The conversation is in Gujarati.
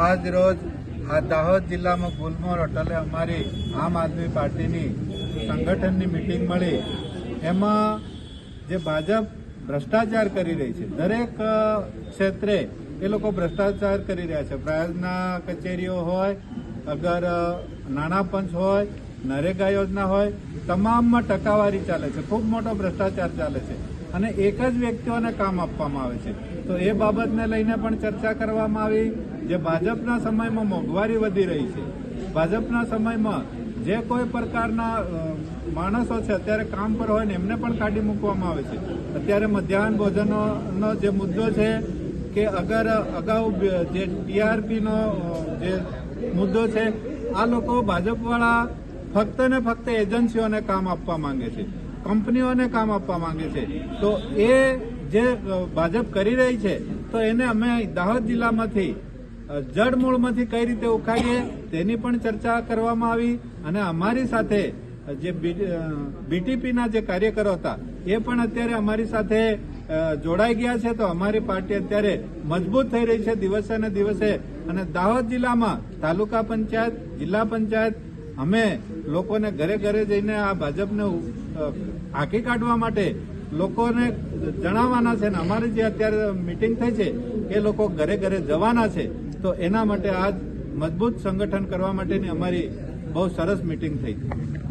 આજ રોજ આ દાહોદ જિલ્લામાં ગુલમોર હોટલે અમારી આમ આદમી પાર્ટીની સંગઠનની મિટિંગ મળી। એમાં જે ભાજપ ભ્રષ્ટાચાર કરી રહી છે, દરેક ક્ષેત્રે એ લોકો ભ્રષ્ટાચાર કરી રહ્યા છે। પ્રયાસના કચેરીઓ હોય, અગર નાણાં પંચ હોય, નરેગા યોજના હોય, તમામમાં ટકાવારી ચાલે છે, ખૂબ મોટો ભ્રષ્ટાચાર ચાલે છે અને એક જ વ્યક્તિઓને કામ આપવામાં આવે છે। તો એ બાબતને લઈને પણ ચર્ચા કરવામાં આવી। જે ભાજપના સમયમાં મોંઘવારી વધી રહી છે, ભાજપના સમયમાં જે કોઈ પ્રકારના માણસો છે અત્યારે કામ પર હોય ને એમને પણ કાઢી મૂકવામાં આવે છે। અત્યારે મધ્યાહન ભોજનનો જે મુદ્દો છે કે અગર અગાઉ જે ટીઆરપીનો જે મુદ્દો છે, આ લોકો ભાજપવાળા ફક્ત ને ફક્ત એજન્સીઓને કામ આપવા માંગે છે, કંપનીઓને કામ આપવા માંગે છે। તો એ જે ભાજપ કરી રહી છે તો એને અમે દાહોદ જિલ્લામાંથી જડમૂળમાંથી કઈ રીતે ઉખાડીએ તેની પણ ચર્ચા કરવામાં આવી અને અમારી સાથે જે બીટીપીના જે કાર્યકરો હતા એ પણ અત્યારે અમારી સાથે જોડાઈ ગયા છે। તો અમારી પાર્ટી અત્યારે મજબૂત થઈ રહી છે દિવસે ને દિવસે અને દાહોદ જિલ્લામાં તાલુકા પંચાયત, જિલ્લા પંચાયત અમે લોકોને ઘરે ઘરે જઈને આ ભાજપને હાંકી કાઢવા માટે લોકોને જણાવવાના છે અને અમારી જે અત્યારે મિટિંગ થઈ છે એ લોકો ઘરે ઘરે જવાના છે। તો એના માટે આજ મજબૂત સંગઠન કરવા માટેની અમારી બહુ સરસ મિટિંગ થઈ છે।